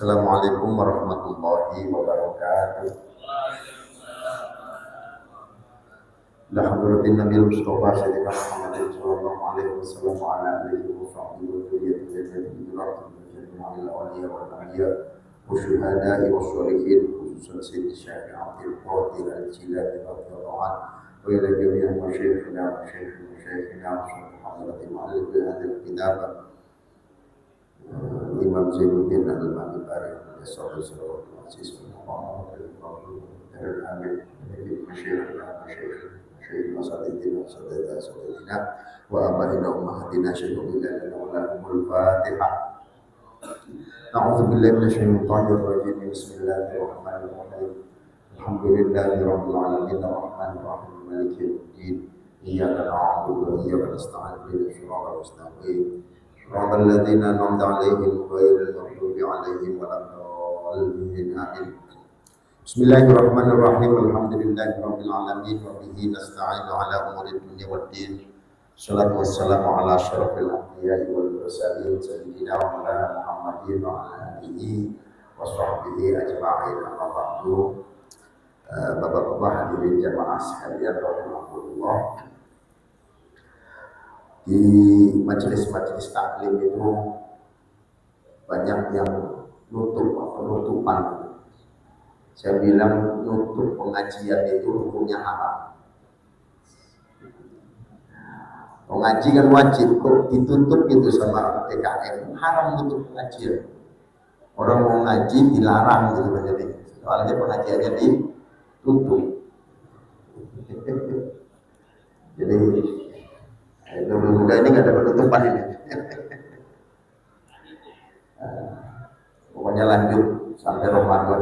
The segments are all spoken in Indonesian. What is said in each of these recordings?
Assalamualaikum warahmatullahi wabarakatuh. Alhamdulillah Nabi Mustafa Sayyidina Muhammad sallallahu alaihi wasallam wa ala alihi wa sahbihi wa dzurriyyatihi al-awliya wal anbiya wa syuhada'i wa sholihin khususan Sayyidi Syekh Abdul Qadir Al-Jilani radhiyallahu anhu wa ila jami'i masyayikhina wa masyayikhina wa hadratil mu'allif hadhihi al-kitabah Imam Zainuddin Al-Mahibari sallallahu alaihi wasallam wa abaina ummahatina syaikhul lana wa lahumul fatihah. A'udzu billahi minasyaitonir rajim. Bismillahirrahmanirrahim. Alhamdulillahi rabbil alamin arrahmanir rahim maliki yaumiddin. Iyyaka na'budu wa iyyaka nasta'in ihdinas siratal mustaqim. Siratal ladzina an'amta 'alaihim ghairil maghdubi 'alaihim waladdallin. Amin. Bismillahirrahmanirrahim. Alhamdulillahirabbil alamin wa bihi nasta'inu 'ala umuri dunya waddin. Shalatu wassalamu 'ala asyrafil anbiya'i wal mursalin sayyidina wa maulana Muhammadin wa 'ala alihi wa sahbihi ajma'in. Amma ba'du. Bapak-bapak hadirin jamaah sekalian rahimakumullah. Di majelis-majelis taklim itu banyak yang penutupan. Saya bilang nutup pengajian itu hukumnya haram. Pengaji kan wajib, kok ditutup gitu sama TKM, haram nutup pengajian. Orang mau ngaji dilarang gitu, jadi soalnya pengajiannya ditutup. Jadi mudah-mudah ini nggak ada penutupan ini. Pokoknya lanjut sampai Ramadan.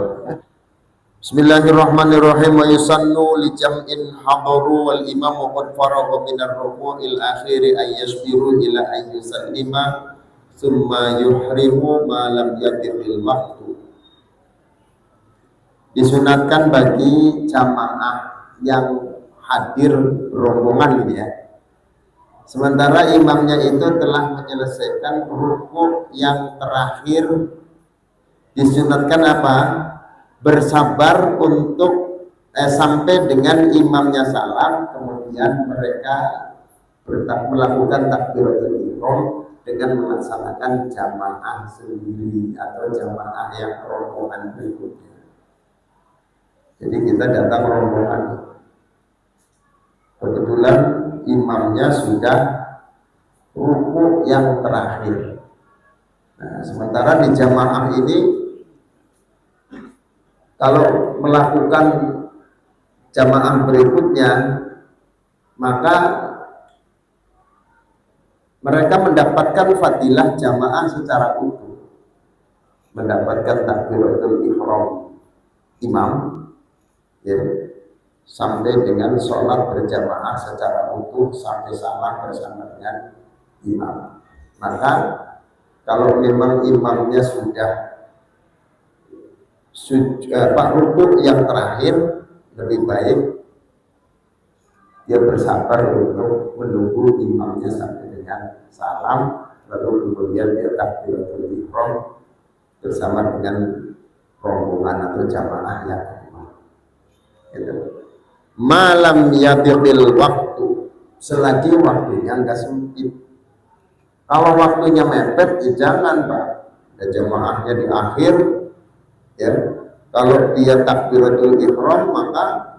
Bismillahirrahmanirrahim. Wa yusannu li jam'in hadaru wal imam qad faragha min ar-ruku'il akhiri ay yasbiru ila ay yusallima thumma yuhrimu ma lam yatiril waqtu. Disunatkan bagi jamaah yang hadir rombongan ini ya. Sementara imamnya itu telah menyelesaikan rukuk yang terakhir, disunatkan apa? Bersabar untuk sampai dengan imamnya salam, kemudian mereka melakukan takbiratul ihram dengan melaksanakan jamaah sendiri atau jamaah yang rombongan berikutnya. Jadi kita datang rombongan, kebetulan imamnya sudah rukuk yang terakhir. Nah, sementara di jamaah ini kalau melakukan jamaah berikutnya, maka mereka mendapatkan fadilah jamaah secara utuh, mendapatkan takbiratul ihram imam, ya, sampai dengan sholat berjamaah secara utuh sampai salam bersama dengan imam. Maka kalau memang imamnya sudah rukuk yang terakhir, lebih baik dia bersabar untuk menunggu imamnya sampai dengan salam, lalu kemudian dia takbiratul ihram bersama dengan rombongan atau jamaah yang kedua. Gitu. Malam yadil waktu, selagi waktunya enggak sempit. Kalau waktunya mepet, ya jangan Pak. Ada jamaahnya di akhir, ya. Kalau dia takbiratul ihram, maka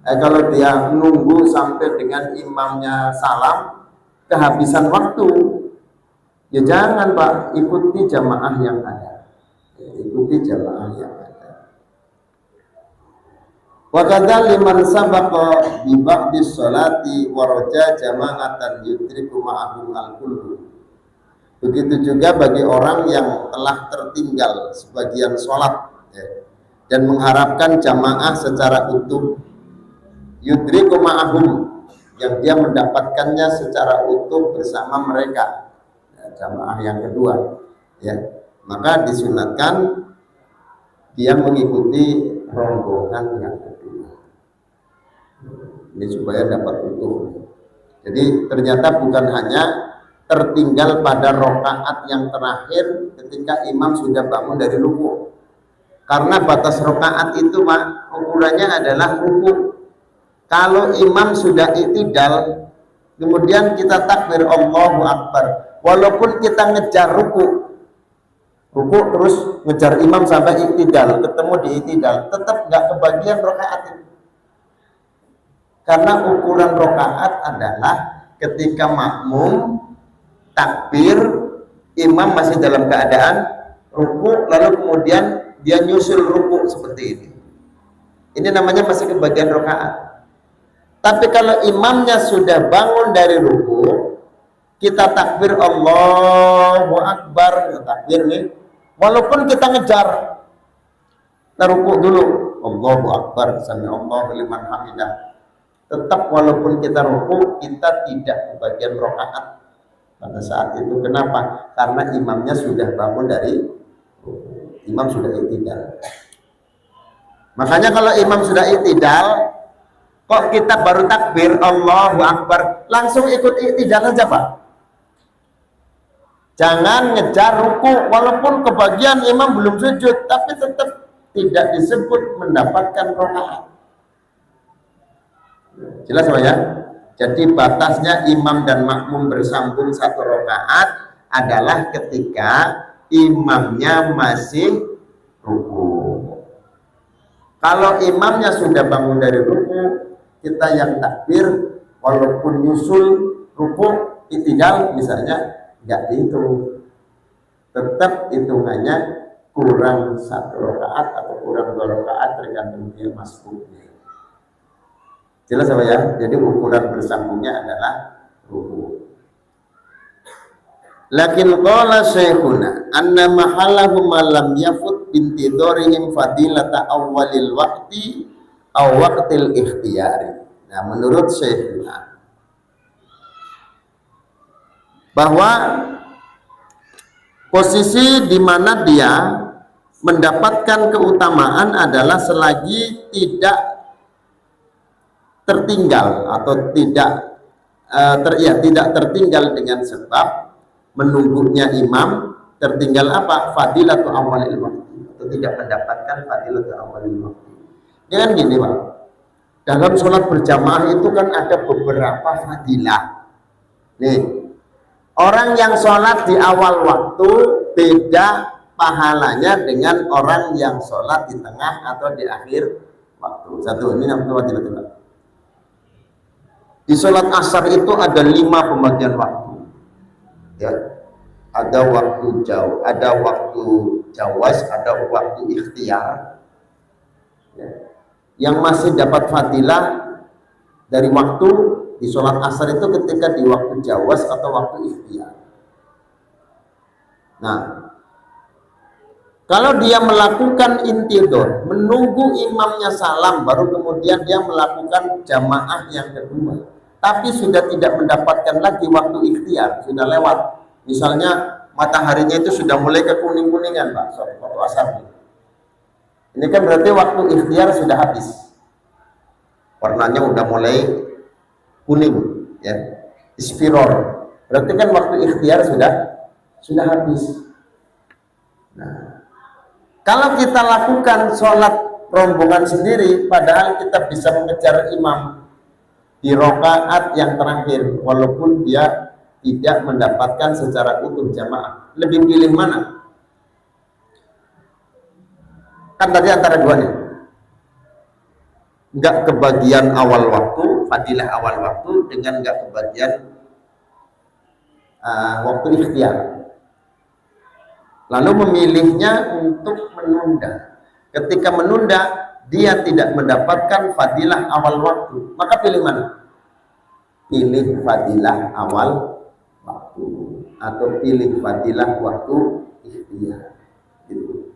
kalau dia nunggu sampai dengan imamnya salam, kehabisan waktu, ya jangan Pak, ikuti jamaah yang ada, ikuti jamaah yang ada. Wa kadzal liman sabaqa bi ba'di sholati wa raja jama'atan yudriku ma'ahum al-qulub. Begitu juga bagi orang yang telah tertinggal sebagian sholat, ya, dan mengharapkan jamaah secara utuh, yudriku ma'ahum, yang dia mendapatkannya secara utuh bersama mereka, ya, jamaah yang kedua, ya, maka disunatkan dia mengikuti rombongan yang kedua. Ini supaya dapat utuh. Jadi ternyata bukan hanya tertinggal pada rakaat yang terakhir ketika imam sudah bangun dari rukuk, Karena batas rakaat itu ukurannya adalah ruku. Kalau imam sudah i'tidal, kemudian kita takbir Allahu Akbar, walaupun kita ngejar ruku terus ngejar imam sampai i'tidal, ketemu di i'tidal, tetap nggak kebagian rakaat itu. Karena ukuran rakaat adalah ketika makmum takbir, imam masih dalam keadaan ruku, lalu kemudian dia nyusul ruku seperti ini. Ini namanya masih kebagian rakaat. Tapi kalau imamnya sudah bangun dari ruku, kita takbir Allahu Akbar, takbir nih. Walaupun kita ngejar, kita ruku dulu, Allahu Akbar, sami Allahu liman hamidah. Tetap walaupun kita ruku, kita tidak kebagian rakaat pada saat itu. Kenapa? Karena imamnya sudah bangun dari ruku. Imam sudah i'tidal. Makanya kalau imam sudah i'tidal, kok kita baru takbir Allahu Akbar, langsung ikut i'tidal aja Pak. Jangan ngejar ruku, walaupun kebagian imam belum sujud, tapi tetap tidak disebut mendapatkan rakaat. Jelas Pak ya? Jadi batasnya imam dan makmum bersambung satu rakaat adalah ketika imamnya masih ruku. Kalau imamnya sudah bangun dari ruku, kita yang takbir walaupun nyusul ruku i'tidal misalnya nggak dihitung, tetap hitungannya kurang satu rakaat atau kurang 2 rakaat tergantung dia masbuknya. Jelas apa ya? Jadi ukuran bersambungnya adalah ruku. Lakin qala syekhuna anna mahallahu ma lam yafut bintidorihim fadilata awwalil waqti aw waqtil ikhtiyari. Nah, menurut syekhuna bahwa posisi di mana dia mendapatkan keutamaan adalah selagi tidak tertinggal atau tidak tidak tertinggal dengan sebab menunggunya imam. Tertinggal apa? Fadilatu awalil waqti, atau tidak mendapatkan fadilatu awalil waqti. Jangan gini Pak, dalam sholat berjamaah itu kan ada beberapa fadilah. Nih, orang yang sholat di awal waktu beda pahalanya dengan orang yang sholat di tengah atau di akhir waktu. Satu, ini namanya fadilah. Di sholat asar itu ada 5 pembagian waktu. Ya, ada waktu jauh, ada waktu jawaz, ada waktu ikhtiar. Ya. Yang masih dapat fadilah dari waktu di sholat asar itu ketika di waktu jawaz atau waktu ikhtiar. Nah, kalau dia melakukan intidor, menunggu imamnya salam, baru kemudian dia melakukan jamaah yang kedua, tapi sudah tidak mendapatkan lagi waktu ikhtiar, sudah lewat. Misalnya mataharinya itu sudah mulai ke kuning-kuningan Pak, waktu asar. Ini kan berarti waktu ikhtiar sudah habis. Warnanya udah mulai kuning, ya, isfiror. Berarti kan waktu ikhtiar sudah habis. Nah, kalau kita lakukan sholat rombongan sendiri, padahal kita bisa mengejar imam di rakaat yang terakhir, walaupun dia tidak mendapatkan secara utuh jamaah, lebih pilih mana? Kan tadi antara dua nih, nggak kebagian awal waktu, fadilah awal waktu, dengan nggak kebagian waktu ikhtiar. Lalu memilihnya untuk menunda. Ketika menunda, dia tidak mendapatkan fadilah awal waktu, maka pilih mana? Pilih fadilah awal waktu atau pilih fadilah waktu ikhtiar. Gitu.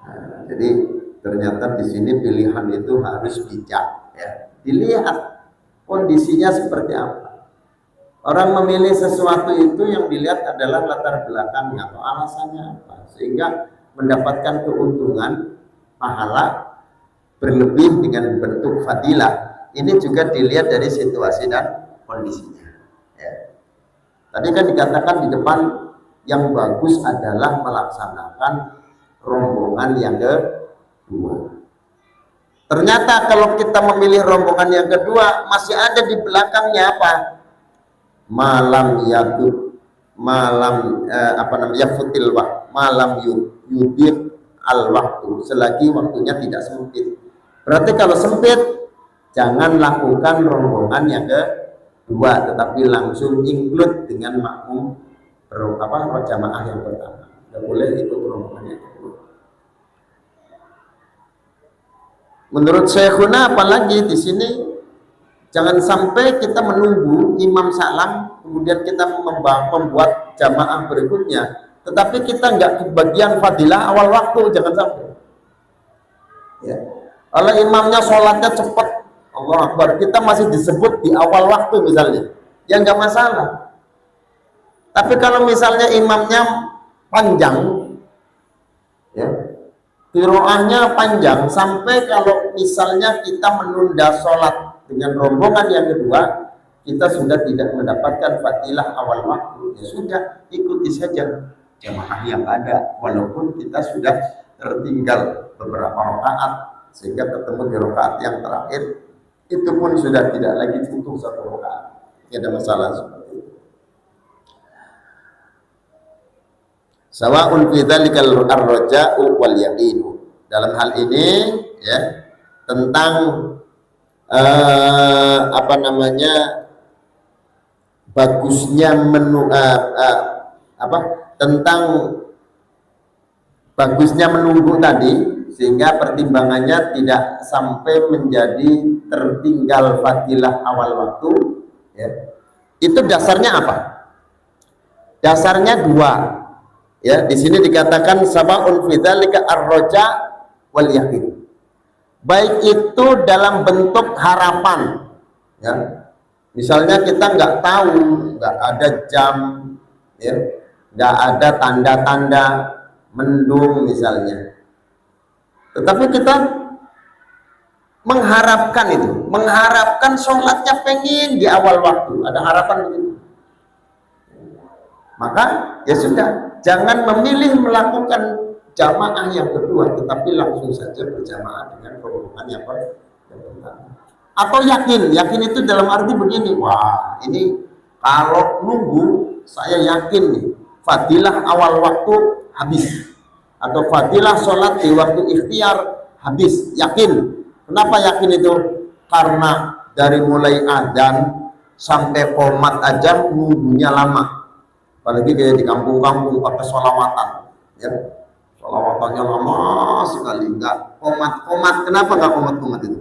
Nah, jadi ternyata di sini pilihan itu harus bijak, ya. Dilihat kondisinya seperti apa. Orang memilih sesuatu itu yang dilihat adalah latar belakangnya atau alasannya apa, sehingga mendapatkan keuntungan pahala berlebih dengan bentuk fadilah. Ini juga dilihat dari situasi dan kondisinya, ya. Tadi kan dikatakan di depan yang bagus adalah melaksanakan rombongan yang kedua. Ternyata kalau kita memilih rombongan yang kedua, masih ada di belakangnya apa? Malam yakut, malam yafutil waqt, malam yudhib al waktu, selagi waktunya tidak sempit. Berarti kalau sempit, jangan lakukan rombongan yang kedua, tetapi langsung include dengan makmum jamaah yang pertama. Tidak boleh ikut rombongan yang kedua. Menurut Syekhuna apalagi di sini, jangan sampai kita menunggu imam salam kemudian kita membuat jamaah berikutnya, tetapi kita nggak kebagian fadilah awal waktu, jangan sampai. Ya. Kalau imamnya sholatnya cepat, Allah Akbar, kita masih disebut di awal waktu misalnya, ya nggak masalah. Tapi kalau misalnya imamnya panjang, ya, qiraahnya panjang, sampai kalau misalnya kita menunda sholat dengan rombongan yang kedua, kita sudah tidak mendapatkan fadilah awal waktu, ya sudah, ikuti saja jamaah yang ada, walaupun kita sudah tertinggal beberapa rakaat, sehingga ketemu di rakaat yang terakhir, itu pun sudah tidak lagi cukup satu rakaat. Tidak ada masalah seperti itu. Sawa'un fi dzalikal ar-raja'u wal yaqinu. Dalam hal ini ya, tentang bagusnya tentang bagusnya menunggu tadi, sehingga pertimbangannya tidak sampai menjadi tertinggal fadilah awal waktu, ya. Itu dasarnya apa? Dasarnya dua. Ya, di sini dikatakan sab'un fi dzalika ar-raja wal yaqin. Baik itu dalam bentuk harapan, ya. Misalnya kita nggak tahu, nggak ada jam, ya, nggak ada tanda-tanda mendung misalnya, tetapi kita mengharapkan sholatnya pengen di awal waktu, ada harapan begitu. Maka ya sudah, jangan memilih melakukan jamaah yang kedua, tetapi langsung saja berjamaah dengan rombongan yang pertama. Atau yakin itu dalam arti begini, wah ini kalau nunggu saya yakin nih fadilah awal waktu habis, atau fadilah sholat di waktu ikhtiar habis, yakin. Kenapa yakin itu? Karena dari mulai adzan sampai qomat aja nunggunya lama. Apalagi kayak di kampung-kampung pakai sholawatan, ya, sholawatannya lama sekali, nggak komat. Kenapa nggak komat itu?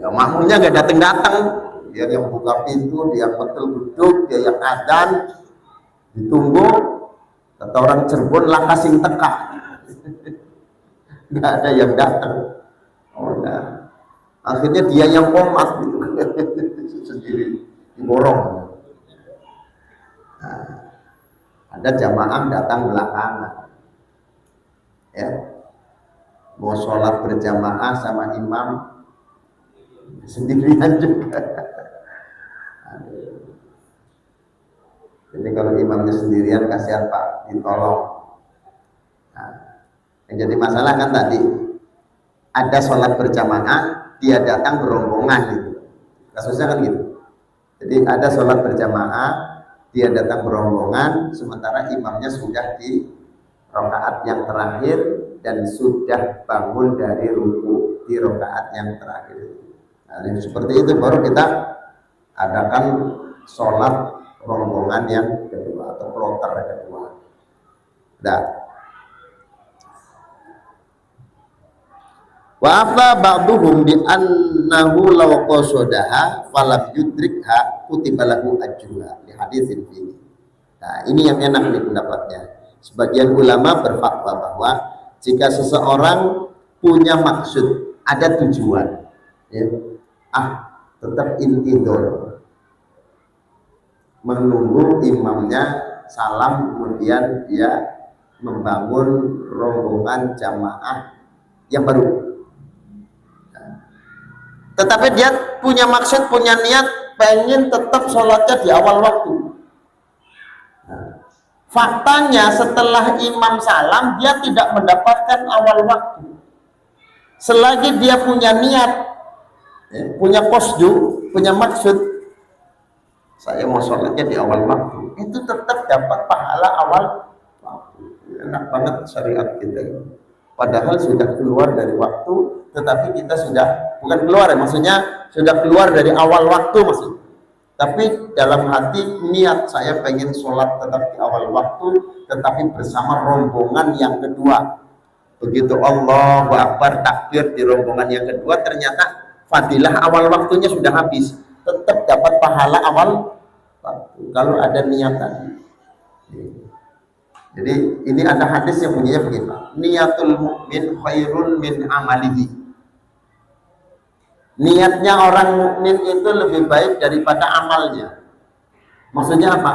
Ya makmumnya nggak datang, dia yang buka pintu, dia yang betul duduk, dia yang adzan, ditunggu. Kata orang Cirebon, laka sing teka, nggak ada yang datang. Oh, nah. Akhirnya dia yang komat gitu, sendiri diborong. Nah, ada jamaah datang belakangan, ya, mau sholat berjamaah sama imam sendirian juga. Jadi kalau imamnya sendirian kasihan Pak, ditolong. Nah, yang jadi masalah kan tadi ada sholat berjamaah, dia datang berombongan gitu, kasusnya kan gitu. Jadi ada sholat berjamaah, dia datang berombongan, sementara imamnya sudah di rakaat yang terakhir dan sudah bangun dari ruku di rakaat yang terakhir. Nah, seperti itu baru kita adakan sholat rombongan yang kedua atau kloter kedua. Nah, wa afa ba'duhum bi annahu law qasadaha falam yudrikha kutiba lahu ajruha di hadisin ini. Nah, ini yang enak nih pendapatnya. Sebagian ulama berfatwa bahwa jika seseorang punya maksud, ada tujuan, ya, tetap intidor, menunggu imamnya salam, kemudian dia membangun rombongan jamaah yang baru. Tetapi dia punya maksud, punya niat, pengen tetap sholatnya di awal waktu. Faktanya setelah imam salam dia tidak mendapatkan awal waktu. Selagi dia punya niat, punya qasdu, punya maksud, saya mau sholatnya di awal waktu, itu tetap dapat pahala awal waktu. Enak banget syariat kita. Padahal sudah keluar dari waktu, tetapi kita sudah, bukan keluar ya, maksudnya sudah keluar dari awal waktu maksudnya. Tapi dalam hati niat saya pengen sholat tetap di awal waktu, tetapi bersama rombongan yang kedua. Begitu Allahu Akbar takbir di rombongan yang kedua, ternyata fadilah awal waktunya sudah habis, tetap dapat pahala awal waktu kalau ada niat tadi. Jadi ini ada hadis yang bunyinya begitu, niatul mukmin khairun min amalihi. Niatnya orang mukmin itu lebih baik daripada amalnya. Maksudnya apa?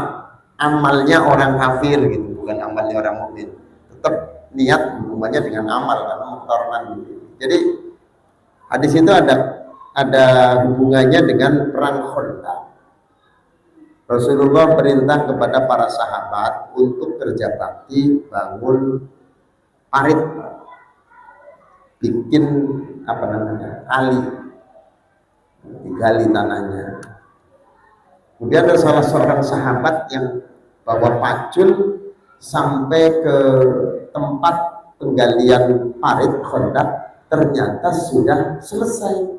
Amalnya orang kafir gitu, bukan amalnya orang mukmin. Tetap niat hubungannya dengan amal karena muqtaronan gitu. Jadi hadis itu ada hubungannya dengan perang Khandaq. Rasulullah perintah kepada para sahabat untuk kerja bakti bangun parit, bikin kali, digali tanahnya. Kemudian ada salah seorang sahabat yang bawa pacul sampai ke tempat penggalian parit Khandaq, ternyata sudah selesai.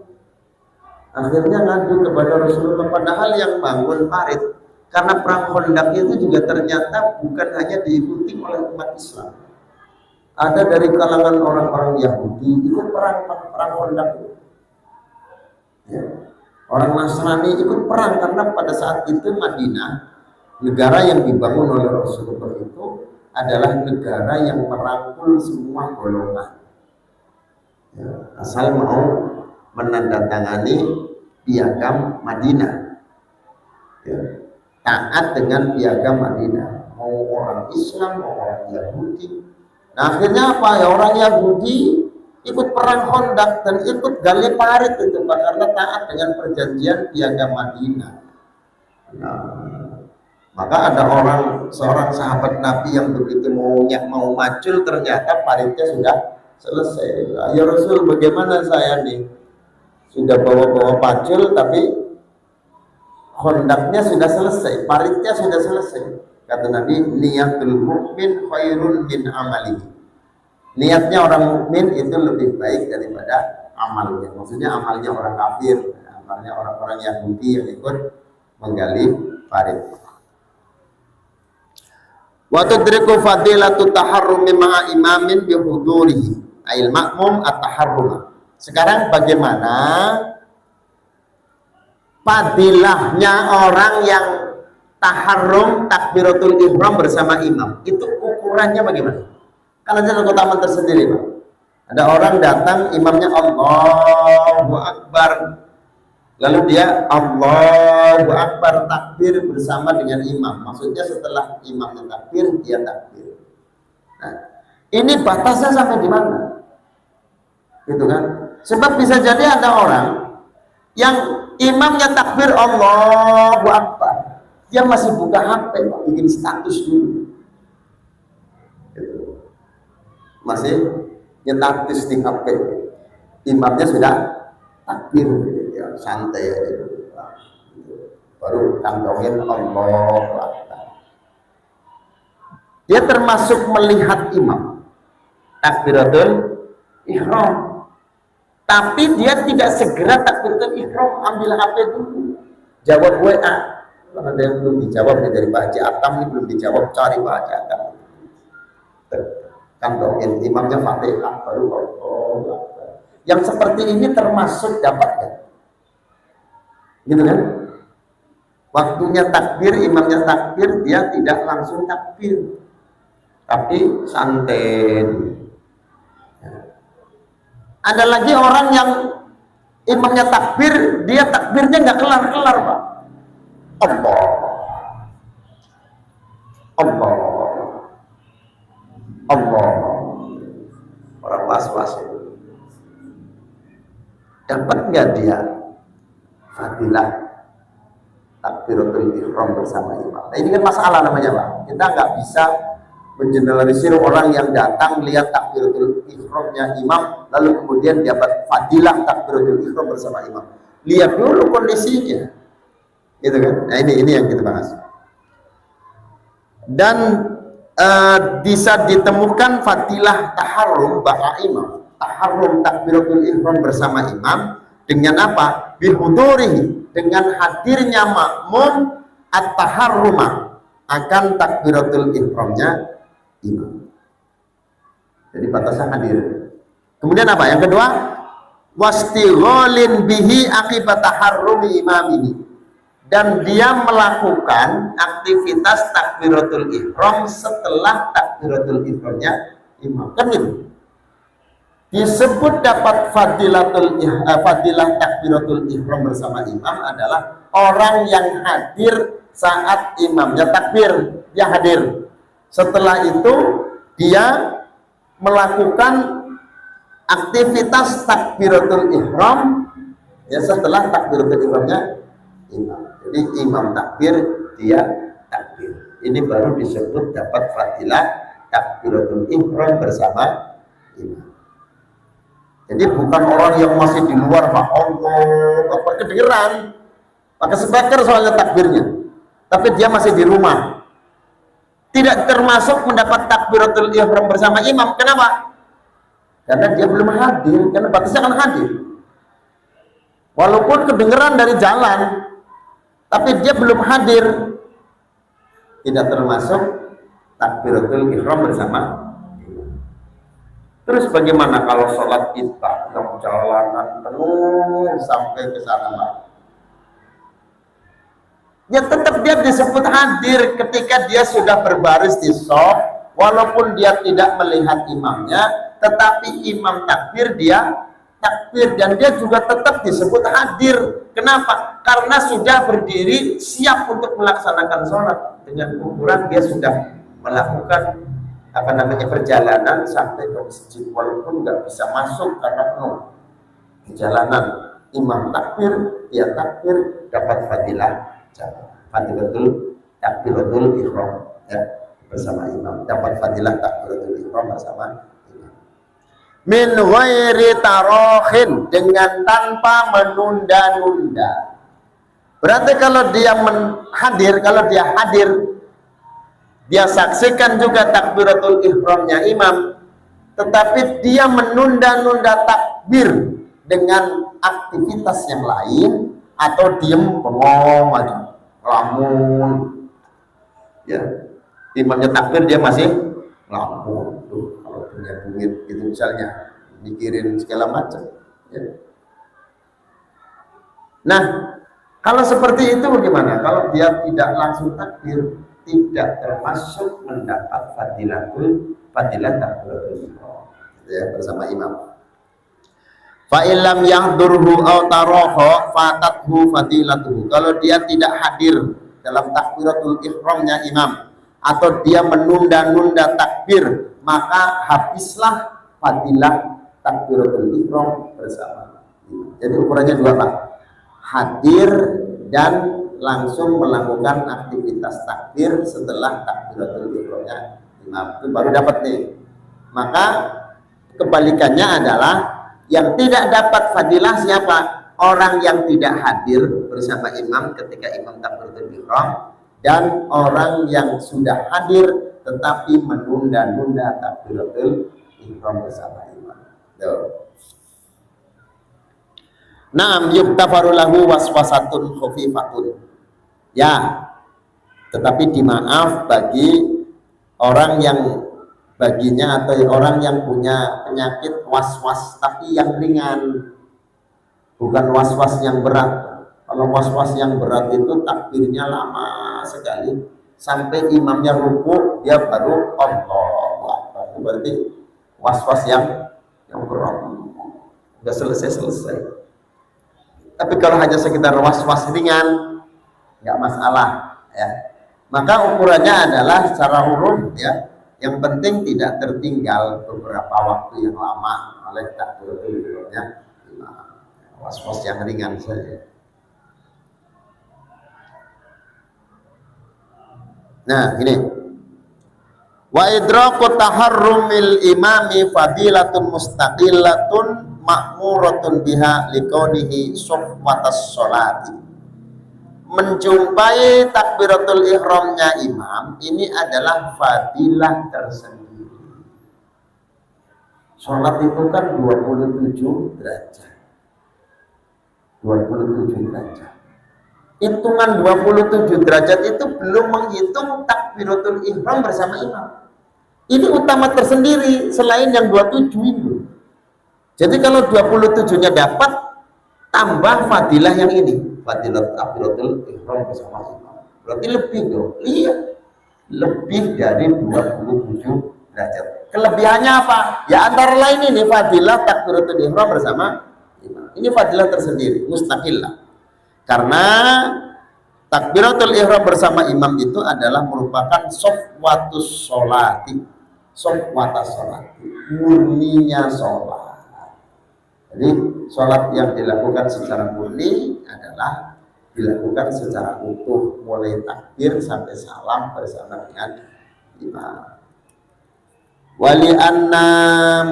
Akhirnya ngadu kepada Rasulullah, padahal yang bangun parit karena perang Khandaq itu juga ternyata bukan hanya diikuti oleh umat Islam. Ada dari kalangan orang-orang Yahudi ikut perang Khandaq itu. Ya. Orang Nasrani ikut perang karena pada saat itu Madinah, negara yang dibangun oleh Rasulullah itu adalah negara yang merangkul semua golongan. Ya, asal mau menandatangani piagam Madinah, ya, taat dengan piagam Madinah, mau orang Islam mau orang Yahudi. Nah akhirnya apa ya, orang Yahudi ikut perang Khandaq dan ikut gali parit itu Pak, karena taat dengan perjanjian piagam Madinah. Nah, maka ada seorang sahabat Nabi yang begitu mau macul, ternyata paritnya sudah selesai. Ya Rasul, bagaimana saya nih? Sudah bawa pacul tapi Khandaqnya sudah selesai, paritnya sudah selesai. Kata Nabi, niyatul mukmin khairun min amalihi. Niatnya orang mukmin itu lebih baik daripada amalnya. Maksudnya amalnya orang kafir, amalnya orang-orang Yahudi yang ikut menggali parit. Wa tudriku fadilatu taharrumi ma'a imamin bihudurihi ail makmum at-taharruma. Sekarang bagaimana fadilahnya orang yang taharrum takbiratul ihram bersama imam? Itu ukurannya bagaimana? Kan ada keutamaan tersendiri, Pak. Ada orang datang, imamnya Allahu Akbar, lalu dia Allahu Akbar takbir bersama dengan imam. Maksudnya setelah imamnya takbir, dia takbir. Nah, ini batasnya sampai di mana? Gitu kan? Sebab bisa jadi ada orang yang imamnya takbir Allahu Akbar, dia masih buka HP, bikin status dulu. Masih nyetatis di HP, imamnya sudah takbir, ya, santai ya, baru kantongin Allahu Akbar. Dia termasuk melihat imam takbiratul ihram, tapi dia tidak segera takbiratul ihram, ambil HP dulu, jawab WA. Karena ada yang belum dijawab dari Pak Haji Atam, ini belum dijawab, cari Pak Haji Atam. Kantongin imamnya Fatihah baru Allah. Yang seperti ini termasuk dapatnya, gitu kan? Waktunya takbir, imamnya takbir, dia tidak langsung takbir, tapi santai. Ada lagi orang yang imamnya takbir, dia takbirnya nggak kelar-kelar, Pak. Allah, Allah, Allah, orang was-was itu dapat nggak dia fadilah takbiratul ihram bersama imam. Nah ini kan masalah namanya Pak. Kita nggak bisa mengeneralisir orang yang datang lihat takbiratul ihramnya imam lalu kemudian dapat fadilah takbiratul ihram bersama imam. Lihat dulu kondisinya, gitu kan? Nah ini yang kita bahas. Dan bisa ditemukan fadilah taharrum ba'a imam, taharrum takbiratul ihram bersama imam dengan apa? Bihudurihi, dengan hadirnya makmum at-taharruma akan takbiratul ihramnya imam. Jadi batasnya hadir. Kemudian apa? Yang kedua, wastighalin bihi akibat taharrumi imam ini. Dan dia melakukan aktivitas takbiratul ihram setelah takbiratul ihramnya imam. Kan gitu. Disebut dapat fadilah takbiratul ihram bersama imam adalah orang yang hadir saat imamnya takbir, dia hadir. Setelah itu dia melakukan aktivitas takbiratul ihram ya setelah takbiratul ihramnya imam. Jadi imam takbir, dia takbir. Ini baru disebut dapat fadilah takbiratul ihram bersama imam. Jadi bukan orang yang masih di luar Pak Allah kedengeran pakai speaker soalnya takbirnya, tapi dia masih di rumah, tidak termasuk mendapat takbiratul ihram bersama imam. Kenapa? Karena dia belum hadir, karena batasnya kan hadir. Walaupun kedengeran dari jalan, tapi dia belum hadir, tidak termasuk takbiratul ihram bersama. Terus bagaimana kalau sholat kita dalam jalanan penuh sampai ke sana? Ya tetap dia disebut hadir ketika dia sudah berbaris di shaf, walaupun dia tidak melihat imamnya, tetapi imam takbir, dia takbir, dan dia juga tetap disebut hadir. Kenapa? Karena sudah berdiri siap untuk melaksanakan sholat. Dengan ukuran dia sudah melakukan perjalanan sampai ke masjid, walaupun nggak bisa masuk karena penuh di jalanan. Imam takbir, dia takbir, dapat fadilah fadilatul takbiratul ihram ya bersama imam, dapat fadilah takbiratul ihram bersama imam. Min ghairi tarakhin, dengan tanpa menunda-nunda. Berarti kalau dia hadir, dia saksikan juga takbiratul ihramnya imam, tetapi dia menunda-nunda takbir dengan aktivitas yang lain, atau diem bengong aja, ngelamun ya, imamnya takbir dia masih ngelamun tuh, kalau punya duit gitu misalnya, mikirin segala macam ya. Nah kalau seperti itu bagaimana? Kalau dia tidak langsung takbir, tidak termasuk mendapat fadilah takbiratul ihram ya bersama imam. Fa illam yahdurhu aw taraha fatathu fadilatuhu. Kalau dia tidak hadir dalam takbiratul ihramnya imam, atau dia menunda-nunda takbir, maka habislah fadilah takbiratul ihram bersama imam. Jadi ukurannya dua Pak, hadir dan langsung melakukan aktivitas takbir setelah takbiratul ihramnya imam, itu baru dapat nih. Maka kebalikannya adalah yang tidak dapat fadilah siapa? Orang yang tidak hadir bersama imam ketika imam takbiratul ihram, dan orang yang sudah hadir tetapi menunda-nunda takbiratul ihram bersama imam. Naam yuktafaru lahu waswasatun khafifatun. Ya, tetapi dimaaf bagi orang yang baginya atau orang yang punya penyakit was-was tapi yang ringan, bukan was-was yang berat. Kalau was-was yang berat itu takbirnya lama sekali, sampai imamnya ruku dia baru Allahu Akbar. Itu berarti was-was yang berat, nggak selesai. Tapi kalau hanya sekitar was-was ringan, nggak masalah ya. Maka ukurannya adalah secara huruf ya, yang penting tidak tertinggal beberapa waktu yang lama oleh takbiratul ihramnya, was-was yang ringan saja. Nah, ini wa idraku taharrumil imami fadilatun mustaqillatun ma'muratun biha liqaulihi sufwatas sholati. Menjumpai takbiratul ihramnya imam ini adalah fadilah tersendiri. Sholat itu kan 27 derajat. 27 derajat. Hitungan 27 derajat itu belum menghitung takbiratul ihram bersama imam. Ini utama tersendiri selain yang 27 itu. Jadi kalau 27-nya dapat, tambah fadilah yang ini, fadilah takbiratul ihram bersama imam. Berarti lebih dong. Iya. Lebih dari 27 derajat. Kelebihannya apa? Ya antara lain ini fadilah takbiratul ihram bersama imam. Ini fadilah tersendiri, mustaqillah. Karena takbiratul ihram bersama imam itu adalah merupakan sofwatus sholati, sofwatas sholati, murninya sholat. Jadi sholat yang dilakukan secara murni adalah dilakukan secara utuh, mulai takbir sampai salam bersama dengan imam. Wali anna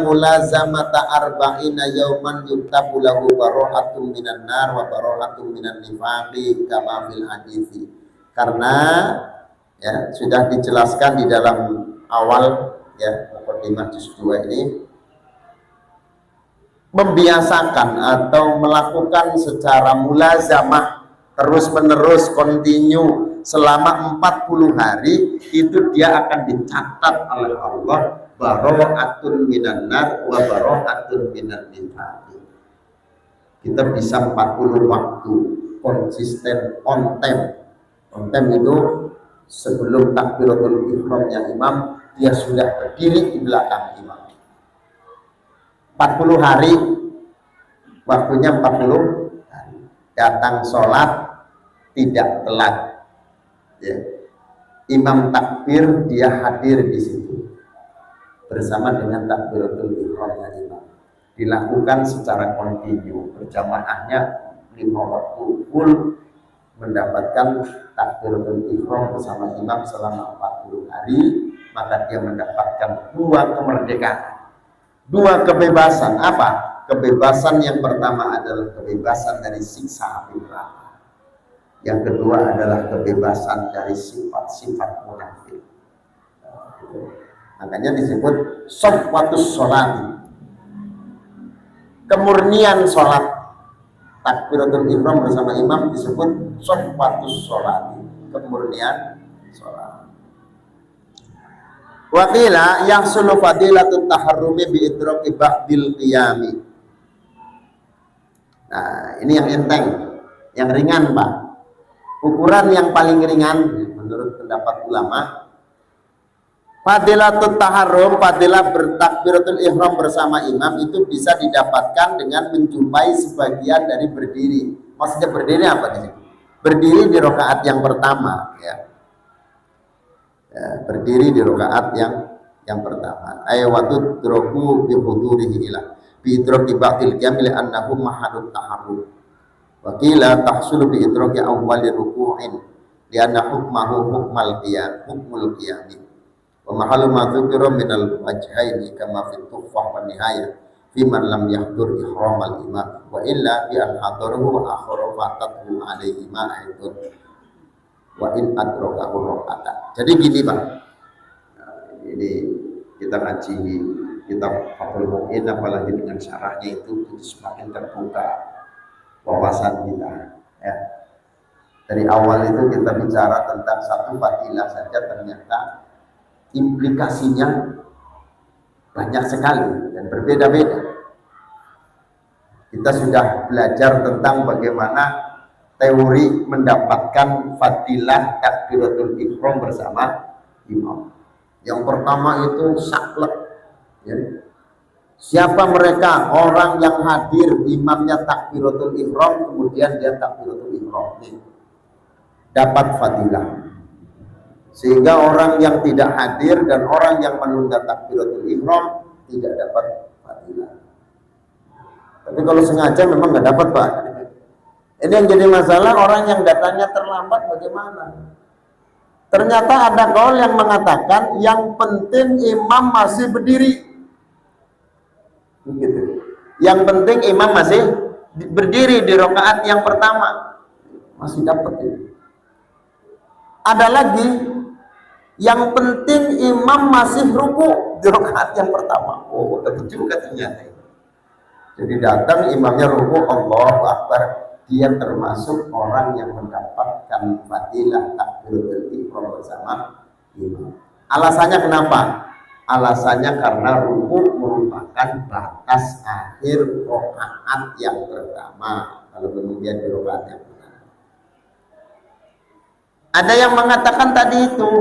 mulazamata arba'ina yauman yuktabu lahu baro'atun minan nar wa baro'atun minan nifaqi kama fil hadithi. Karena ya sudah dijelaskan di dalam awal ya mukadimah juz 2 ini, membiasakan atau melakukan secara mulazamah terus menerus kontinu selama 40 hari itu dia akan dicatat oleh Allah baro'atun minan nar wa baro'atun minan nifaq. Kita bisa 40 waktu konsisten on time. On time itu sebelum takbiratul ihramnya imam dia sudah berdiri di belakang imam. 40 hari waktunya 40 hari. Datang sholat tidak telat. Ya. Imam takbir dia hadir di situ bersama dengan takbiratul ihramnya imam. Dilakukan secara kontinu, berjamaahnya 5 waktu full mendapatkan takbiratul ihram bersama imam selama 40 hari, maka dia mendapatkan 2 kemerdekaan, 2 kebebasan. Apa? Kebebasan yang pertama adalah kebebasan dari siksa api neraka. Yang kedua adalah kebebasan dari sifat-sifat munafik. Makanya disebut sofwatus sholati, kemurnian sholat. Takbiratul ihram bersama imam disebut sofwatus sholati, kemurnian sholat. Waqila yahsulu fadilatut taharrumi bi idraki ba'dil qiyami. Nah, ini yang enteng, yang ringan, Pak. Ukuran yang paling ringan menurut pendapat ulama, fadilatut taharrum, fadilah bertakbiratul ihram bersama imam itu bisa didapatkan dengan menjumpai sebagian dari berdiri. Maksudnya berdiri apa di sini? Berdiri di rakaat yang pertama, ya. Ya, berdiri di rakaat yang pertama. Aywatut droku bi hudurihi ila bi idroki ba'dil qiyam li annahu mahadut taharrum. Wa qila tahsulu bi idroki awwali ruku'in li anna hukmahu hukmal qiyam, hukmul qiyam. Wa mahallu ma dzukira minal wajhaini kama fi tuffah wa nihayah fi man lam yahdur ihram al imam wa illa bi an hadaruhu wa akhara fatathu alaihi ma aidun wa in adrakahu raqata. Jadi gini, Pak. Nah, ini kita ngaji kitab Fathul Mu'in, apalagi dengan syarahnya itu semakin terbuka wawasan kita, ya. Dari awal itu kita bicara tentang satu fadilah saja, ternyata implikasinya banyak sekali dan berbeda-beda. Kita sudah belajar tentang bagaimana teori mendapatkan fadilah takbiratul ihram bersama imam. Yang pertama itu saklek, ya. Siapa mereka? Orang yang hadir, imamnya takbiratul ihram, kemudian dia takbiratul ihram, dapat fadilah. Sehingga orang yang tidak hadir dan orang yang menunda takbiratul ihram tidak dapat fadilah. Tapi kalau sengaja memang nggak dapat, Pak. Ini yang jadi masalah, orang yang datangnya terlambat bagaimana? Ternyata ada kaul yang mengatakan yang penting imam masih berdiri. Begitu. Yang penting imam masih berdiri di rakaat yang pertama. Masih dapat itu. Ada lagi yang penting imam masih ruku di rakaat yang pertama. Oh, dapat juga ternyata. Jadi datang imamnya ruku, Allahu Akbar, dia termasuk orang yang mendapatkan fadilah takbiratul ihram bersama imam. Alasannya kenapa? Alasannya karena ruku merupakan batas akhir rakaat yang pertama. Kalau kemudian di rakaat yang pertama, ada yang mengatakan tadi itu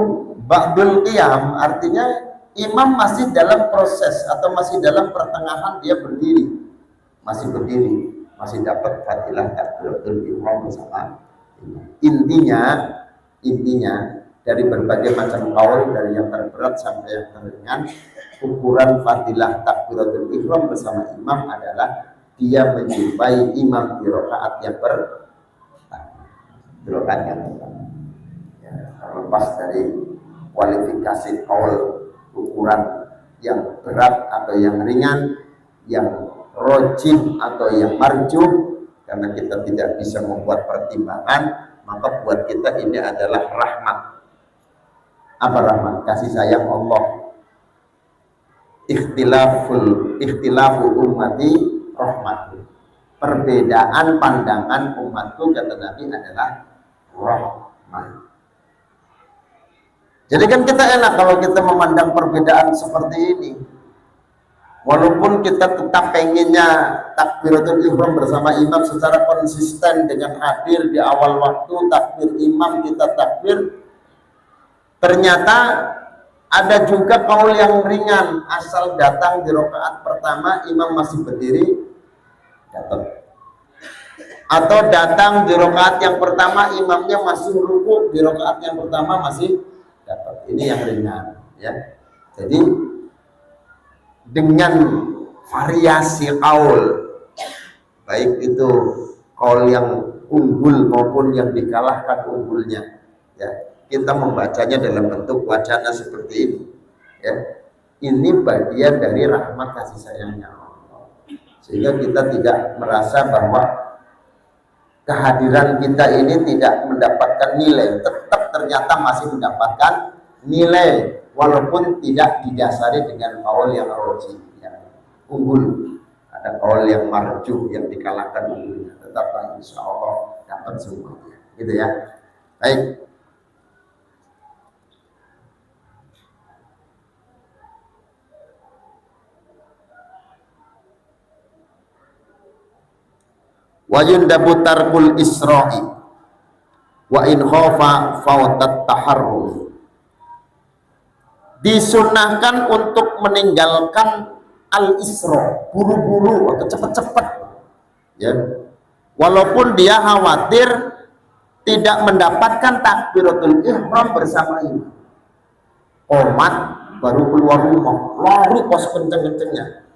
ba'dul qiyam, artinya imam masih dalam proses atau masih dalam pertengahan dia berdiri. Masih berdiri, masih dapat fadilah takbiratul ihram bersama. Intinya dari berbagai macam kaul, dari yang terberat sampai yang teringan, ukuran fadilah takbiratul ihram bersama imam adalah dia menjumpai imam di rakaat yang pertama. Ya, terlepas dari kualifikasi kaul, ukuran yang berat atau yang ringan, yang rojim atau yang marjuh, karena kita tidak bisa membuat pertimbangan, maka buat kita ini adalah rahmat. Apa rahmat? Kasih sayang Allah. Ikhtilafu ummati rahmat. Perbedaan pandangan umatku, kata Nabi, adalah rahmat. Jadi kan kita enak kalau kita memandang perbedaan seperti ini. Walaupun kita tetap pengennya takbiratul ihram bersama imam secara konsisten dengan hadir di awal waktu, takbir imam kita takbir, ternyata ada juga kaul yang ringan, asal datang di rakaat pertama imam masih berdiri, dapat. Atau datang di rakaat yang pertama imamnya masih ruku, di rakaat yang pertama masih dapat. Ini yang ringan, ya. Jadi dengan variasi kaul, baik itu kaul yang unggul maupun yang dikalahkan unggulnya, ya, kita membacanya dalam bentuk wacana seperti ini, ya. Ini bagian dari rahmat kasih sayangnya Allah, sehingga kita tidak merasa bahwa kehadiran kita ini tidak mendapatkan nilai. Tetap ternyata masih mendapatkan nilai, walaupun tidak didasari dengan kaul yang rojih, yang unggul. Ada kaul yang marjuh, yang dikalahkan unggulnya, tetap insya Allah dapat semuanya, gitu ya. Baik. Wa yundabu tarkul isra'i wa in khafa fawtat taharrumi. Disunahkan untuk meninggalkan al-isra, buru-buru atau cepat-cepat, ya. Walaupun dia khawatir tidak mendapatkan takbiratul ihram bersama imam. Qomat baru keluar rumah, lari pas kenceng-kencengnya,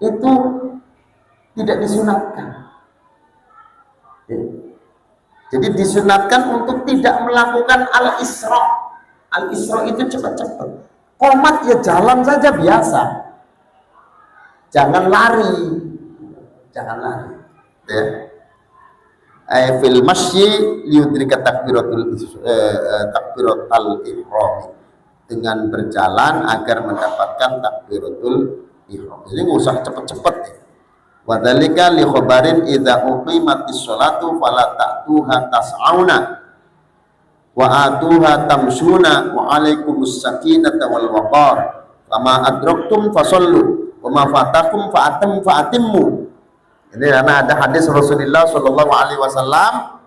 itu tidak disunatkan. Ya. Jadi disunatkan untuk tidak melakukan al-isra. Al-isra itu cepat-cepat. Qomat ya jalan saja biasa, jangan lari, ya. Fil masyi liyudrika takbiratul ihram, dengan berjalan agar mendapatkan takbiratul ihram. Jadi nggak usah cepet-cepet ya. Wadzalika li khabarin idza uqimatis sholatu fala ta'tuha tas'auna wa atuha tamsuna wa alaikumus sakinata wal waqar fama adraktum fasallu wa ma fatakum fa'atimmu. Ini karena ada hadis Rasulullah Shallallahu Alaihi Wasallam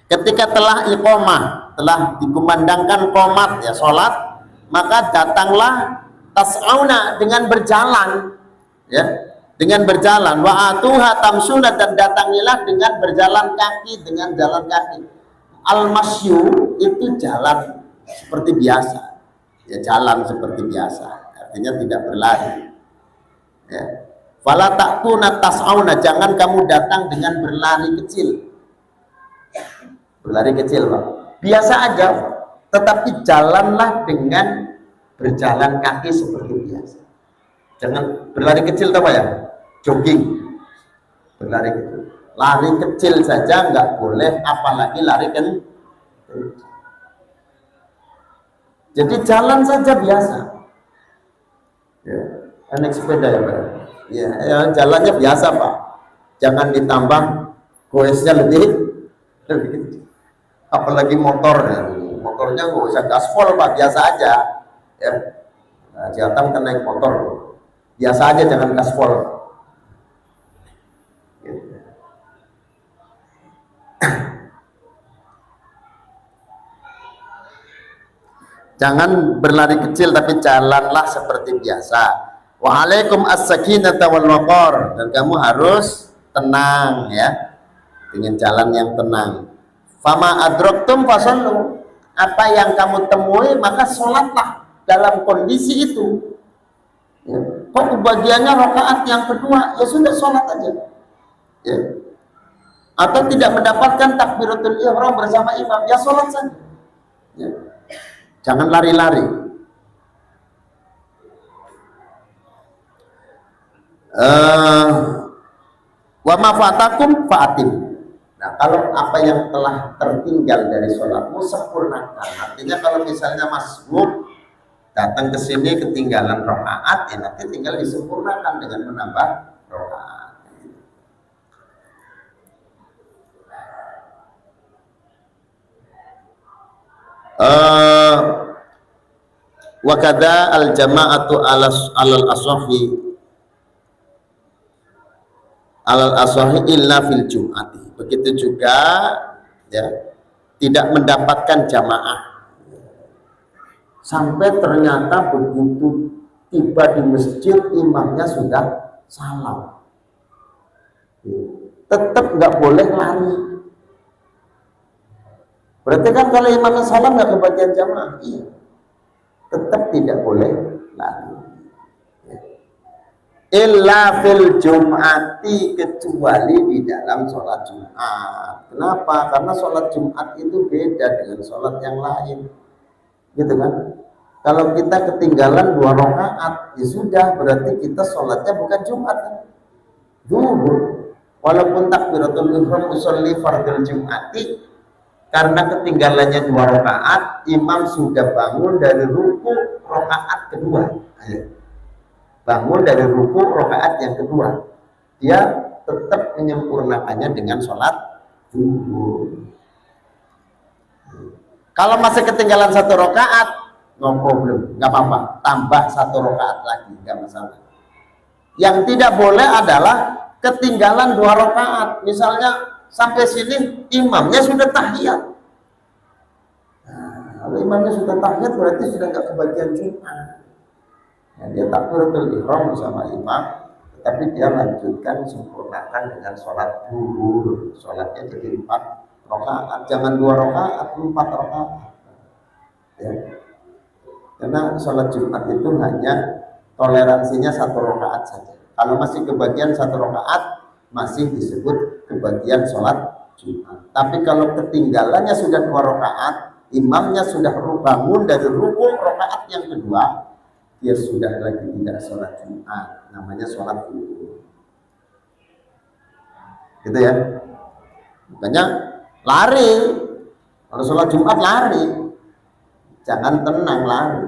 ketika telah iqomah, telah dikumandangkan qomat, ya, sholat, maka datanglah tas'auna, dengan berjalan, ya, dengan berjalan, wa atuha tamsuna, dan datangilah dengan berjalan kaki, dengan jalan kaki. Al-masyu itu jalan seperti biasa, ya, jalan seperti biasa, artinya tidak berlari, ya. Fala ta'tuna tas'auna, jangan kamu datang dengan berlari kecil. Berlari kecil, Pak. Biasa aja, tetapi jalanlah dengan berjalan kaki seperti biasa. Jangan berlari kecil, apa ya? Jogging, berlari kecil. Lari kecil saja nggak boleh, apalagi lari kencang. Jadi jalan saja biasa. Ya, naik sepeda ya Pak. Ya, jalannya biasa Pak. Jangan ditambah goesnya lebih kecil. Apalagi motor, ya. Motornya nggak usah gaspol Pak, biasa aja. Ya, nah, Jatam kan naik motor, biasa aja, jangan gaspol. Gitu. Jangan berlari kecil, tapi jalanlah seperti biasa. Waalaikum as-sakinata wal waqar, dan kamu harus tenang ya, dengan jalan yang tenang. Fama adraktum fasallu, apa yang kamu temui maka sholatlah dalam kondisi itu. Ya. Kok kebagiannya rakaat yang kedua, ya sudah sholat aja. Ya. Atau tidak mendapatkan takbiratul ihram bersama imam, ya sholat saja. Ya. Jangan lari-lari. Wa ma fatakum fa'atim. Nah, kalau apa yang telah tertinggal dari sholatmu sempurnakan. Artinya kalau misalnya masbuk datang ke sini ketinggalan rakaat, ya nanti tinggal disempurnakan dengan menambah rakaat. Wa kadza al jama'atu alal asahi illa fil jum'ati. Begitu juga ya, tidak mendapatkan jamaah sampai ternyata begitu tiba di masjid imamnya sudah salam, tetap nggak boleh lari. Berarti kan kalau imamnya salam nggak kebagian jamaah, iya, tetap tidak boleh lari. Illa fil jum'ati, kecuali di dalam sholat Jumat. Kenapa? Karena sholat Jumat itu beda dengan sholat yang lain, gitu kan? Kalau kita ketinggalan 2 rakaat, ya sudah, berarti kita sholatnya bukan Jumat, kan? Zuhur. Walaupun takbiratul ihram usolli fardul Jum'ati, karena ketinggalannya 2 rakaat, imam sudah bangun dari ruku rakaat kedua. Ayo. Bangun dari ruku rakaat yang kedua, dia tetap menyempurnakannya dengan sholat zuhur. Kalau masih ketinggalan 1 rakaat, no problem, nggak apa-apa, tambah 1 rakaat lagi, nggak masalah. Yang tidak boleh adalah ketinggalan 2 rakaat, misalnya sampai sini imamnya sudah tahiyat. Nah, kalau imamnya sudah tahiyat berarti sudah nggak kebagian Jumat. Ya, dia takbiratul ihram bersama imam, tapi dia lanjutkan sempurnakan dengan sholat zuhur. Sholatnya jadi 4 rakaat, jangan 2 rakaat, 4 rakaat. Ya. Karena sholat Jumat itu hanya toleransinya 1 rakaat saja. Kalau masih kebagian 1 rakaat, masih disebut kebagian sholat Jumat. Tapi kalau ketinggalannya sudah 2 rakaat, imamnya sudah bangun dari rukuk rakaat yang kedua, dia sudah lagi tidak sholat Jumat, namanya sholat zuhur. Gitu ya. Makanya lari, kalau sholat Jumat lari, jangan tenang, lari,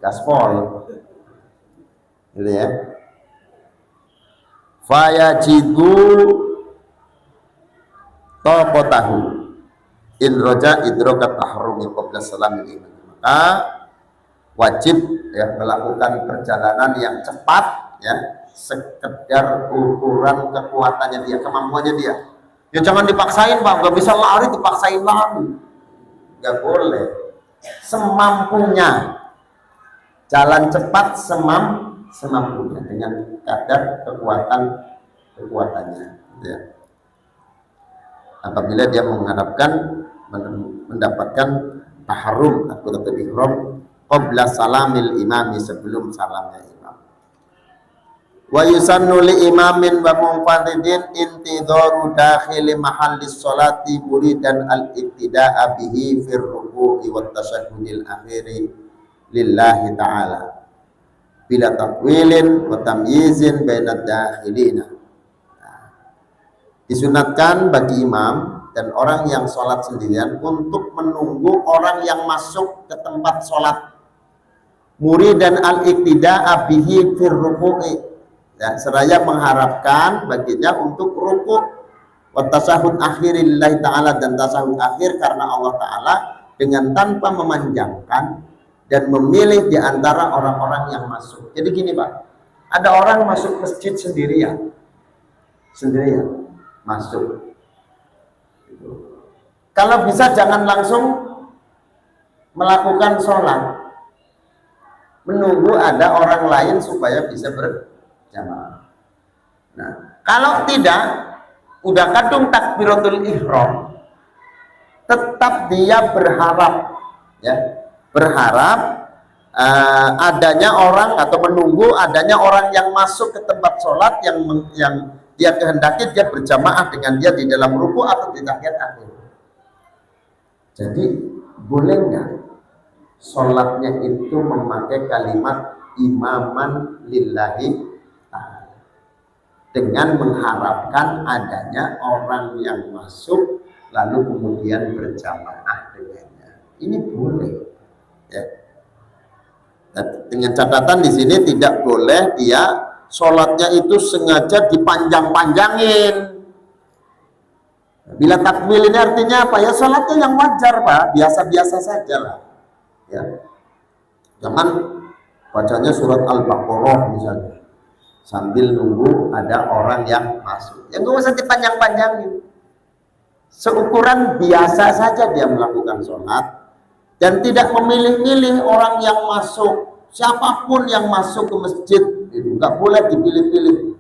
gaspol. Gitu ya. Fayajidu taqatahu in roja idrokat tahrumi qabla salamil imam. Maka wajib ya melakukan perjalanan yang cepat ya, sekedar ukuran kekuatannya dia, kemampuannya dia. Ya jangan dipaksain Pak, nggak bisa lari dipaksain lari, nggak boleh. Semampunya, jalan cepat semampunya dengan kadar kekuatannya. Ya. Apabila dia mengharapkan mendapatkan tahrum takbiratul ihram qabla salamil imami, sebelum salamnya imam. Wa yusannu li imamin wa munfaridin intidharu dakhili mahallis sholati muridan al-ibtida'a bihi fir ruku'i wat tasyahhudil akhiri lillahi ta'ala bila takwilin wa tamyizin bainad dakhilina. Disunatkan bagi imam dan orang yang sholat sendirian untuk menunggu orang yang masuk ke tempat sholat muridan al-ibtida'a bihi fir ruku'i, ya, seraya mengharapkan baginya untuk ruku' wa tasyahhud akhir lillahi ta'ala, dan tasyahud akhir karena Allah Ta'ala, dengan tanpa memanjangkan dan memilih di antara orang-orang yang masuk. Jadi gini Pak, ada orang masuk masjid sendirian masuk. Kalau bisa jangan langsung melakukan sholat, menunggu ada orang lain supaya bisa berjamaah. Nah, kalau tidak, udah kadung takbiratul ihram, tetap dia berharap, ya, adanya orang atau menunggu adanya orang yang masuk ke tempat sholat yang dia kehendaki dia berjamaah dengan dia di dalam ruku atau di tahiyat akhir. Jadi boleh nggak sholatnya itu memakai kalimat imaman lillahi ta'ala dengan mengharapkan adanya orang yang masuk lalu kemudian berjamaah dengannya? Ini boleh, ya. Dengan catatan di sini tidak boleh dia sholatnya itu sengaja dipanjang-panjangin. Bila takwil ini artinya apa? Ya sholatnya yang wajar Pak, biasa-biasa saja lah, ya. Jangan bacanya surat Al-Baqarah misalnya sambil nunggu ada orang yang masuk. Ya nggak usah dipanjang-panjangin. Seukuran biasa saja dia melakukan sholat dan tidak memilih-milih orang yang masuk. Siapapun yang masuk ke masjid itu nggak boleh dipilih-pilih.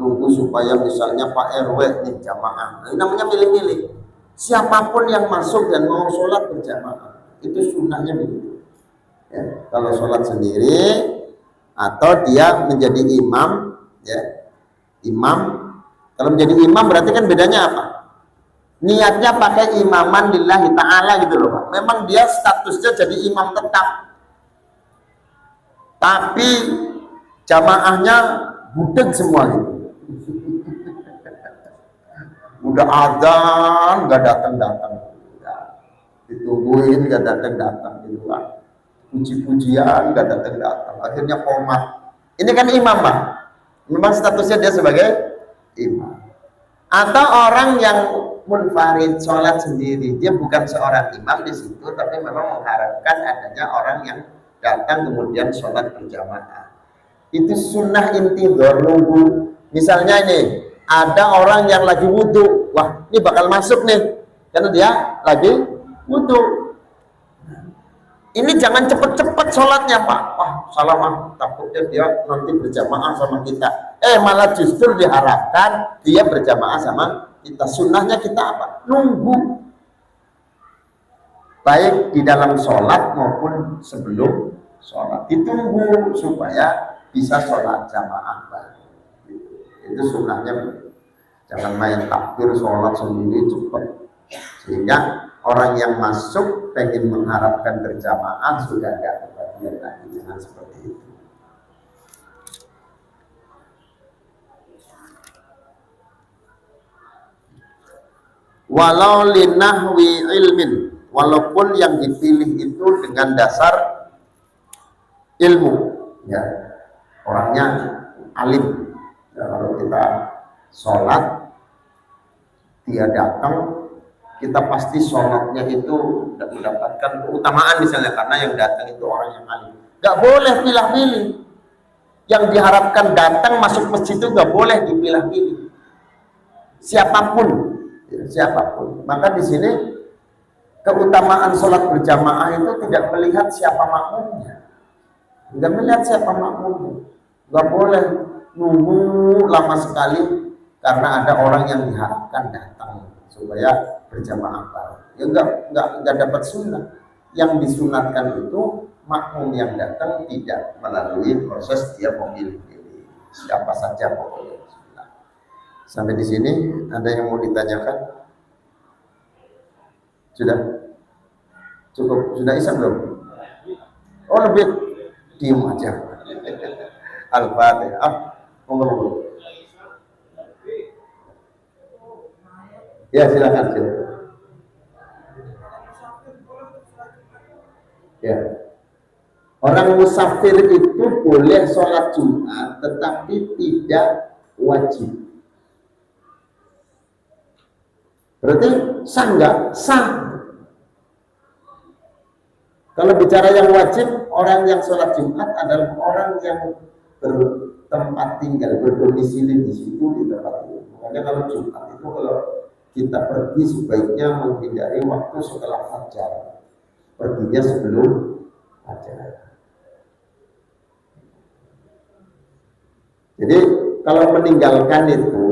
Nunggu supaya misalnya Pak RW nih jamaah. Ini namanya milih-milih. Siapapun yang masuk dan mau sholat berjamaah, itu sunnahnya begitu. Ya, kalau sholat sendiri atau dia menjadi imam, ya, imam. Kalau menjadi imam berarti kan bedanya apa? Niatnya pakai imaman lillahi ta'ala gitu loh Pak. Memang dia statusnya jadi imam tetap, tapi jamaahnya budeg semua gitu. Udah azan nggak datang-datang, ya, ditungguin nggak datang-datang gitu kan, puji-pujian nggak datang-datang, akhirnya komat. Ini kan imam Pak, memang statusnya dia sebagai imam. Atau orang yang munfarid sholat sendiri, dia bukan seorang imam di situ, tapi memang mengharapkan adanya orang yang datang kemudian sholat berjamaah. Itu sunnah intidhar, nunggu. Misalnya ini ada orang yang lagi wudhu, wah ini bakal masuk nih karena dia lagi wudhu. Ini jangan cepet-cepet sholatnya Pak, wah salah takutnya dia nanti berjamaah sama kita. Malah justru diharapkan dia berjamaah sama kita. Sunnahnya kita apa? Nunggu, baik di dalam sholat maupun sebelum sholat, ditunggu supaya bisa sholat jamaah bareng. Itu sunnahnya. Jangan main takbir sholat sendiri cepat, sehingga orang yang masuk pengen mengharapkan berjamaah sudah tidak kebagian lagi. Jangan seperti itu. Walau linahwi ilmin, walaupun yang dipilih itu dengan dasar ilmu, ya, orangnya alim. Ya, kalau kita sholat dia datang, kita pasti sholatnya itu mendapatkan keutamaan misalnya karena yang datang itu orang yang alim. Gak boleh pilih-pilih. Yang diharapkan datang masuk masjid itu gak boleh dipilah-pilih. Siapapun, ya, siapapun. Maka di sini keutamaan sholat berjamaah itu tidak melihat siapa makmumnya, tidak melihat siapa makmumnya. Gak boleh nunggu lama sekali karena ada orang yang diharapkan datang supaya berjamaah bareng. Ya enggak dapat sunnah. Yang disunatkan itu makmum yang datang tidak melalui proses dia memilih-pilih. siapa saja pokoknya. Sampai di sini ada yang mau ditanyakan? Sudah? Cukup? Sudah isya belum? Oh lebih? Diem aja. Al-Fatihah. Ngomong-ngomong. Ya silakan. Ya. Orang musafir itu boleh sholat Jumat, tetapi tidak wajib. Berarti sah nggak? Sah. Kalau bicara yang wajib, orang yang sholat Jumat adalah orang yang bertempat tinggal, berdomisili di situ di tempat itu. Makanya kalau Jumat itu kalau kita pergi sebaiknya menghindari waktu setelah fajar. Perginya sebelum fajar. Jadi kalau meninggalkan itu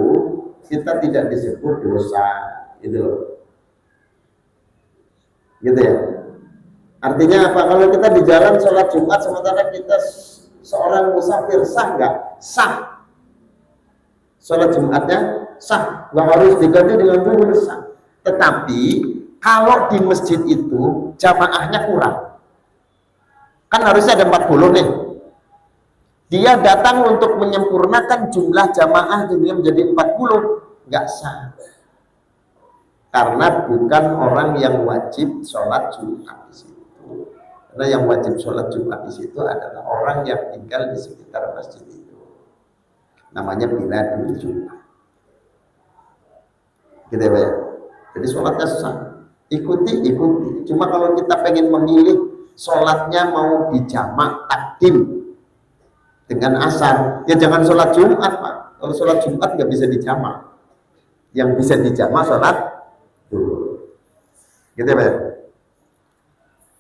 kita tidak disebut dosa, gitu loh. Gitu ya. Artinya apa? Kalau kita di jalan sholat Jumat sementara kita seorang musafir, sah nggak? Sah. Sholat Jumatnya sah, nggak harus diganti dengan zuhur, sah. Tetapi kalau di masjid itu jamaahnya kurang, kan harusnya ada 40 nih. Dia datang untuk menyempurnakan jumlah jamaah jadinya menjadi 40, nggak sah. Karena bukan orang yang wajib sholat Jumat di situ. Karena yang wajib sholat Jumat di situ adalah orang yang tinggal di sekitar masjid itu. Namanya biladul Jumat. Gitu ya. Jadi sholatnya sah. Ikuti. Cuma kalau kita pengen memilih sholatnya mau dijamak takdim dengan asar, ya jangan sholat Jumat Pak. Kalau sholat Jumat nggak bisa dijamak. Yang bisa dijamak sholat dulu. Gitu ya.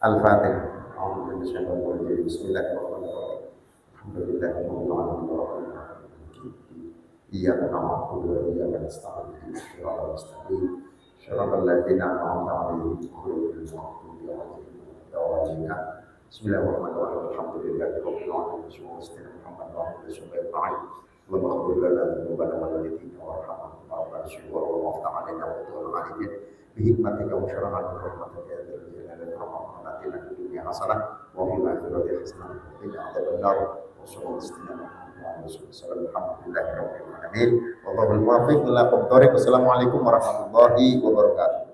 Al-Fatihah. Bismillahirrahmanirrahim. Iyyaka na'budu wa iyyaka nasta'in. Shiratal mustaqim. Shiratal ladzina an'amta 'alaihim ghairil maghdubi 'alaihim waladdallin. Bismillahirrahmanirrahim. Alhamdulillahirabbil alamin. Muhammad wa alihi wasallam. Allahumma ighfir lana dzunubana wa walidina warhamna wa syukur wa wafqa 'alaina wa tawalla 'alaina bi hikmatika wa syara'an rahmatika ya dzal jalali wal ikram. Atina fid dunya hasanah wa fil akhirati hasanah wa qina adzabannar. Assalamualaikum warahmatullahi wabarakatuh.